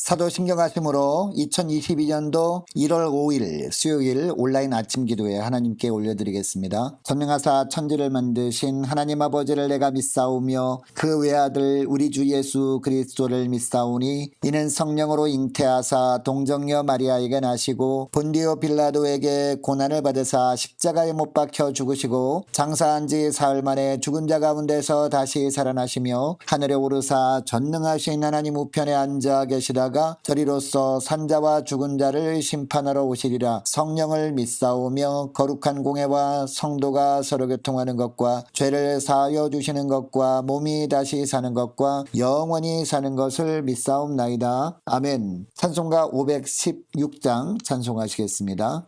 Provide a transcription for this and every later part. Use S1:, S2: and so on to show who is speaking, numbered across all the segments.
S1: 사도신경하심으로 2022년도 1월 5일 수요일 온라인 아침 기도에 하나님께 올려드리겠습니다. 전능하사 천지를 만드신 하나님 아버지를 내가 믿사오며 그 외아들 우리 주 예수 그리스도를 믿사오니 이는 성령으로 잉태하사 동정녀 마리아에게 나시고 본디오 빌라도에게 고난을 받으사 십자가에 못 박혀 죽으시고 장사한 지 사흘 만에 죽은 자 가운데서 다시 살아나시며 하늘에 오르사 전능하신 하나님 우편에 앉아 계시다가 저리로서 산자와 죽은 자를 심판하러 오시리라. 성령을 믿사오며 거룩한 공회와 성도가 서로 교통하는 것과 죄를 사하여 주시는 것과 몸이 다시 사는 것과 영원히 사는 것을 믿사옵나이다. 아멘. 찬송가 516장 찬송하시겠습니다.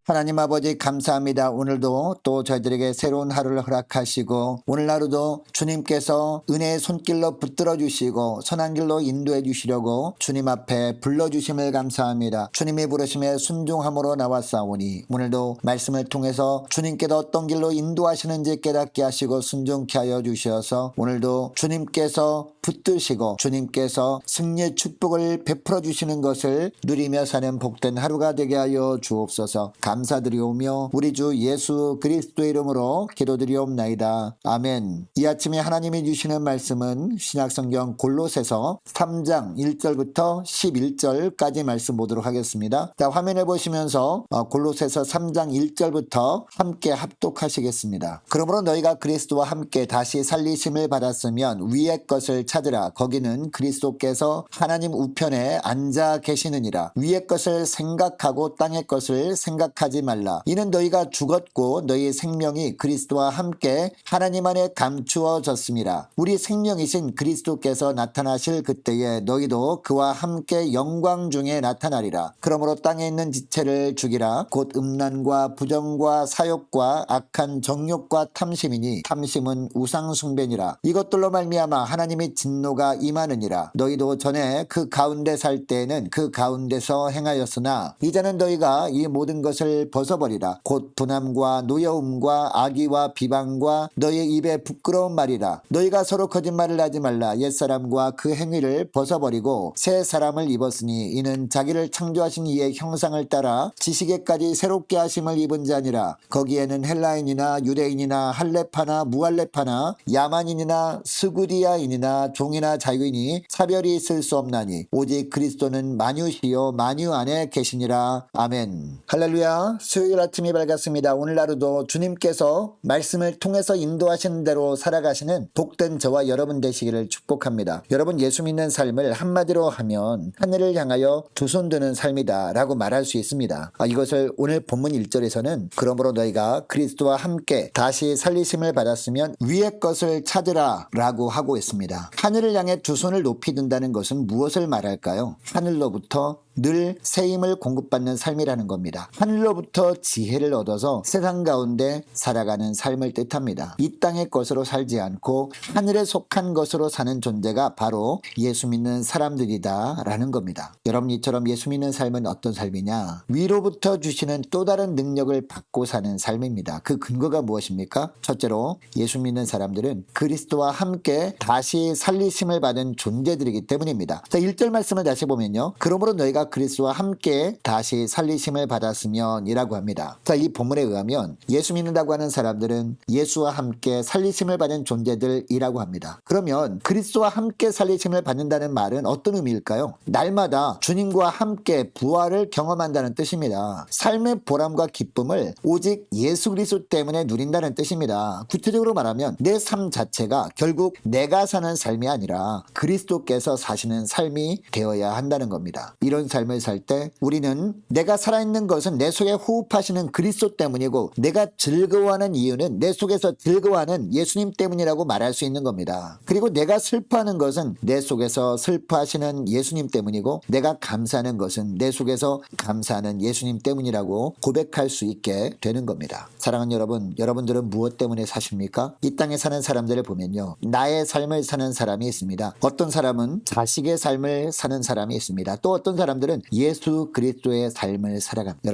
S1: 하나님 아버지 감사합니다. 오늘도 또 저희들에게 새로운 하루를 허락하시고 오늘 하루도 주님께서 은혜의 손길로 붙들어 주시고 선한 길로 인도해 주시려고 주님 앞에 불러주심을 감사합니다. 주님이 부르심에 순종함으로 나왔사오니 오늘도 말씀을 통해서 주님께서 어떤 길로 인도하시는지 깨닫게 하시고 순종케 하여 주셔서 오늘도 주님께서 붙드시고 주님께서 승리의 축복을 베풀어 주시는 것을 누리며 사는 복된 하루가 되게 하여 주옵소서. 감사드리오며 우리 주 예수 그리스도의 이름으로 기도드리옵나이다. 아멘. 이 아침에 하나님이 주시는 말씀은 신약성경 골로새서 3장 1절부터 11절까지 말씀 보도록 하겠습니다. 자, 화면에 보시면서 골로새서 3장 1절부터 함께 합독하시겠습니다. 그러므로 너희가 그리스도와 함께 다시 살리심을 받았으면 위의 것을 찾으라. 거기는 그리스도께서 하나님 우편에 앉아 계시느니라. 위의 것을 생각하고 땅의 것을 생각하지 말라. 이는 너희가 죽었고 너희 생명이 그리스도와 함께 하나님 안에 감추어졌습니다. 우리 생명이신 그리스도께서 나타나실 그때에 너희도 그와 함께 영광 중에 나타나리라. 그러므로 땅에 있는 지체를 죽이라. 곧 음란과 부정과 사욕과 악한 정욕과 탐심이니 탐심은 우상 숭배니라. 이것들로 말미암아 하나님의 진노가 임하느니라. 너희도 전에 그 가운데 살 때에는 그 가운데서 행하였으나 이제는 너희가 이 모든 것을 벗어버리라. 곧 분함과 노여움과 악의와 비방과 너희 입에 부끄러운 말이라. 너희가 서로 거짓말을 하지 말라. 옛사람과 그 행위를 벗어버리고 새 사람을 입었으니 이는 자기를 창조하신 이의 형상을 따라 지식에까지 새롭게 하심을 입은 자니라. 거기에는 헬라인이나 유대인이나 할레파나 무할레파나 야만인이나 스구디아인이나 종이나 자유인이 차별이 있을 수 없나니 오직 그리스도는 만유시요 만유 안에 계시니라. 아멘. 할렐루야. 수요일 아침이 밝았습니다. 오늘 하루도 주님께서 말씀을 통해서 인도하시는 대로 살아가시는 복된 저와 여러분 되시기를 축복합니다. 여러분, 예수 믿는 삶을 한마디로 하면 하늘을 향하여 두 손 드는 삶이다 라고 말할 수 있습니다. 이것을 오늘 본문 1절에서는 그러므로 너희가 그리스도와 함께 다시 살리심을 받았으면 위의 것을 찾으라 라고 하고 있습니다. 하늘을 향해 두 손을 높이 든다는 것은 무엇을 말할까요? 하늘로부터 늘 새 힘을 공급받는 삶이라는 겁니다. 하늘로부터 지혜를 얻어서 세상 가운데 살아가는 삶을 뜻합니다. 이 땅의 것으로 살지 않고 하늘에 속한 것으로 사는 존재가 바로 예수 믿는 사람들이다 라는 겁니다. 여러분, 이처럼 예수 믿는 삶은 어떤 삶이냐? 위로부터 주시는 또 다른 능력을 받고 사는 삶입니다. 그 근거가 무엇입니까? 첫째로 예수 믿는 사람들은 그리스도와 함께 다시 살리심을 받은 존재들이기 때문입니다. 자, 1절 말씀을 다시 보면요. 그러므로 너희가 그리스도와 함께 다시 살리심을 받았으면 이라고 합니다. 자, 이 본문에 의하면 예수 믿는다고 하는 사람들은 예수와 함께 살리심을 받은 존재들이라고 합니다. 그러면 그리스도와 함께 살리심을 받는다는 말은 어떤 의미일까요? 날마다 주님과 함께 부활을 경험한다는 뜻입니다. 삶의 보람과 기쁨을 오직 예수 그리스도 때문에 누린다는 뜻입니다. 구체적으로 말하면 내 삶 자체가 결국 내가 사는 삶이 아니라 그리스도께서 사시는 삶이 되어야 한다는 겁니다. 이런 삶을 살 때 우리는 내가 살아있는 것은 내 속에 호흡하시는 그리스도 때문이고 내가 즐거워하는 이유는 내 속에서 즐거워하는 예수님 때문이라고 말할 수 있는 겁니다. 그리고 내가 슬퍼하는 것은 내 속에서 슬퍼하시는 예수님 때문이고 내가 감사하는 것은 내 속에서 감사하는 예수님 때문이라고 고백할 수 있게 되는 겁니다. 사랑하는 여러분, 여러분들은 무엇 때문에 사십니까? 이 땅에 사는 사람들을 보면요, 나의 삶을 사는 사람이 있습니다. 어떤 사람은 자식의 삶을 사는 사람이 있습니다. 또 어떤 사람들은 예수 그리스도의 삶을 살아갑니다.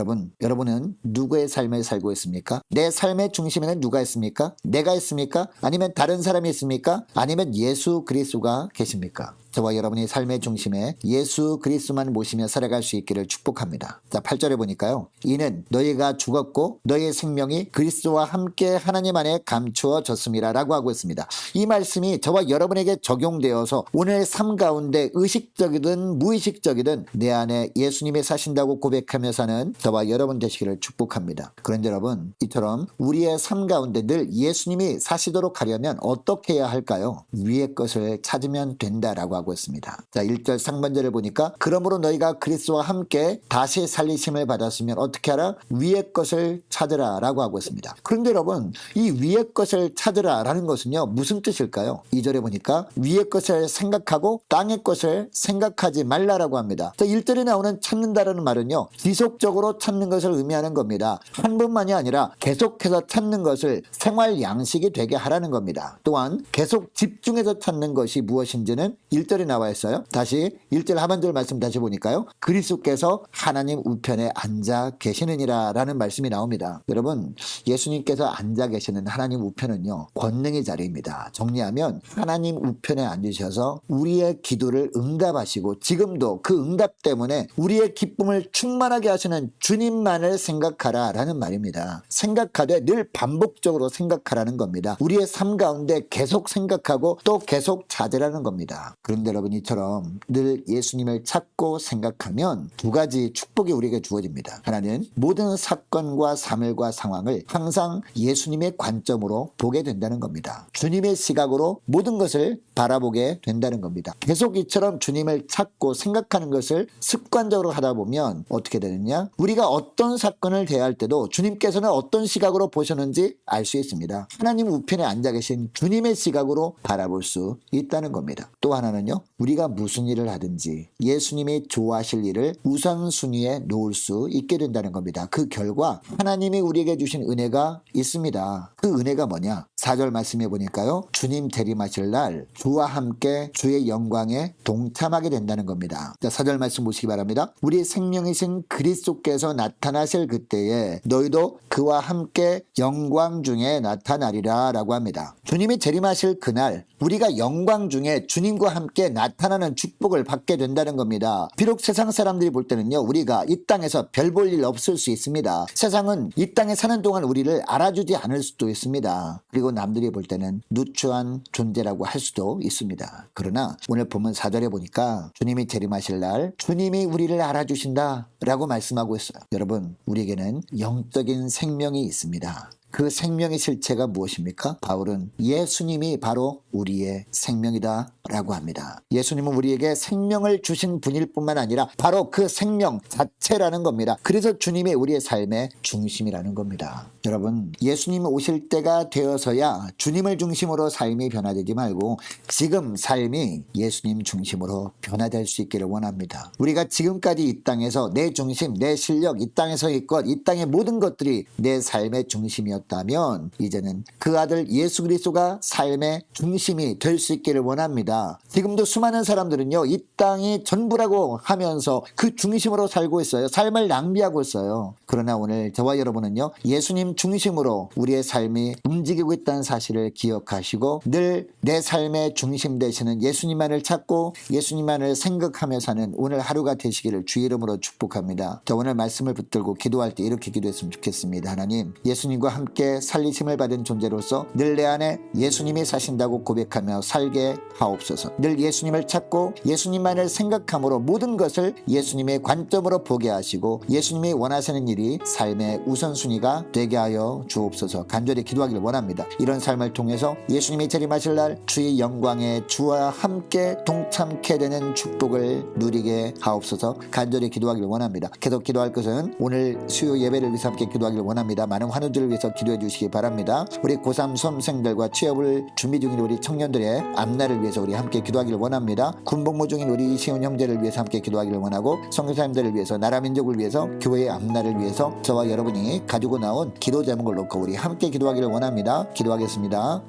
S1: 여러분은 누구의 삶을 살고 있습니까? 내 삶의 중심에는 누가 있습니까? 내가 있습니까? 아니면 다른 사람이 있습니까? 아니면 예수 그리스도가 계십니까? 저와 여러분의 삶의 중심에 예수 그리스도만 모시며 살아갈 수 있기를 축복합니다. 자, 8절에 보니까요. 이는 너희가 죽었고 너희의 생명이 그리스도와 함께 하나님 안에 감추어졌습니다 라고 하고 있습니다. 이 말씀이 저와 여러분에게 적용되어서 오늘 삶 가운데 의식적이든 무의식적이든 내 안에 예수님이 사신다고 고백하며 사는 저와 여러분 되시기를 축복합니다. 그런데 여러분, 이처럼 우리의 삶 가운데 늘 예수님이 사시도록 하려면 어떻게 해야 할까요? 위의 것을 찾으면 된다라고 하고 있습니다. 자, 1절 상반절을 보니까 그러므로 너희가 그리스도와 함께 다시 살리심을 받았으면 어떻게 하라? 위의 것을 찾으라 라고 하고 있습니다. 그런데 여러분, 이 위의 것을 찾으라 라는 것은요, 무슨 뜻일까요? 2절에 보니까 위의 것을 생각하고 땅의 것을 생각하지 말라라고 합니다. 자, 1절에 나오는 찾는다라는 말은요, 지속적으로 찾는 것을 의미하는 겁니다. 한 번만이 아니라 계속해서 찾는 것을 생활 양식이 되게 하라는 겁니다. 또한 계속 집중해서 찾는 것이 무엇인지는 1절에 나와 있어요. 다시 1절 하반절 말씀 다시 보니까요. 그리스도께서 하나님 우편에 앉아 계시느니라 라는 말씀이 나옵니다. 여러분, 예수님께서 앉아 계시는 하나님 우편은요, 권능의 자리입니다. 정리하면 하나님 우편에 앉으셔서 우리의 기도를 응답하시고 지금도 그 응답 때문에 우리의 기쁨을 충만하게 하시는 주님만을 생각하라 라는 말입니다. 생각하되 늘 반복적으로 생각하라는 겁니다. 우리의 삶 가운데 계속 생각하고 또 계속 찾으라는 겁니다. 그런데 그런데 여러분 이처럼 늘 예수님을 찾고 생각하면 두 가지 축복이 우리에게 주어집니다. 하나는 모든 사건과 사물과 상황을 항상 예수님의 관점으로 보게 된다는 겁니다. 주님의 시각으로 모든 것을 바라보게 된다는 겁니다. 계속 이처럼 주님을 찾고 생각하는 것을 습관적으로 하다 보면 어떻게 되느냐? 우리가 어떤 사건을 대할 때도 주님께서는 어떤 시각으로 보셨는지 알 수 있습니다. 하나님 우편에 앉아 계신 주님의 시각으로 바라볼 수 있다는 겁니다. 또 하나는요, 우리가 무슨 일을 하든지 예수님이 좋아하실 일을 우선순위에 놓을 수 있게 된다는 겁니다. 그 결과 하나님이 우리에게 주신 은혜가 있습니다. 그 은혜가 뭐냐? 4절 말씀해 보니까요, 주님 재림하실 날 주와 함께 주의 영광에 동참하게 된다는 겁니다. 자, 4절 말씀 보시기 바랍니다. 우리 생명이신 그리스도께서 나타나실 그때에 너희도 그와 함께 영광 중에 나타나리라 라고 합니다. 주님이 재림하실 그날 우리가 영광 중에 주님과 함께 나타나는 축복을 받게 된다는 겁니다. 비록 세상 사람들이 볼 때는요, 우리가 이 땅에서 별 볼 일 없을 수 있습니다. 세상은 이 땅에 사는 동안 우리를 알아주지 않을 수도 있습니다. 그리고 남들이 볼 때는 누추한 존재라고 할 수도 있습니다. 그러나 오늘 본문 4절에 보니까 주님이 재림하실 날 주님이 우리를 알아주신다 라고 말씀하고 있어요. 여러분, 우리에게는 영적인 생명이 있습니다. 그 생명의 실체가 무엇입니까? 바울은 예수님이 바로 우리의 생명이다 라고 합니다. 예수님은 우리에게 생명을 주신 분일 뿐만 아니라 바로 그 생명 자체라는 겁니다. 그래서 주님이 우리의 삶의 중심이라는 겁니다. 여러분, 예수님 오실 때가 되어서야 주님을 중심으로 삶이 변화되지 말고 지금 삶이 예수님 중심으로 변화될 수 있기를 원합니다. 우리가 지금까지 이 땅에서 내 중심, 내 실력, 이 땅에서의 것, 이 땅의 모든 것들이 내 삶의 중심이었다면 이제는 그 아들 예수 그리스도가 삶의 중심이 될 수 있기를 원합니다. 지금도 수많은 사람들은요, 이 땅이 전부라고 하면서 그 중심으로 살고 있어요. 삶을 낭비하고 있어요. 그러나 오늘 저와 여러분은요, 예수님 중심으로 우리의 삶이 움직이고 있다는 사실을 기억하시고 늘 내 삶의 중심 되시는 예수님만을 찾고 예수님만을 생각하며 사는 오늘 하루가 되시기를 주의 이름으로 축복합니다. 저 오늘 말씀을 붙들고 기도할 때 이렇게 기도했으면 좋겠습니다. 하나님, 예수님과 함께 살리심을 받은 존재로서 늘 내 안에 예수님이 사신다고 고백하며 살게 하옵소서. 늘 예수님을 찾고 예수님만을 생각함으로 모든 것을 예수님의 관점으로 보게 하시고 예수님이 원하시는 일이 삶의 우선순위가 되게 하여 주옵소서. 간절히 기도하기를 원합니다. 이런 삶을 통해서 예수님이 재림하실 날 주의 영광에 주와 함께 동참케 되는 축복을 누리게 하옵소서. 간절히 기도하기를 원합니다. 계속 기도할 것은 오늘 수요 예배를 위해서 함께 기도하기를 원합니다. 많은 환우들을 위해서 기도해 주시기 바랍니다. 우리 고3 수험생들과 취업을 준비 중인 우리 청년들의 앞날을 위해서 우리 함께 기도하기를 원합니다. 군복무 중인 우리 이시훈 형제를 위해서 함께 기도하기를 원하고 선교사님들을 위해서 나라 민족을 위해서 교회의 앞날을 위해서 저와 여러분이 가지고 나온 기도 제목을 놓고 우리 함께 기도하기를 원합니다. 기도하겠습니다.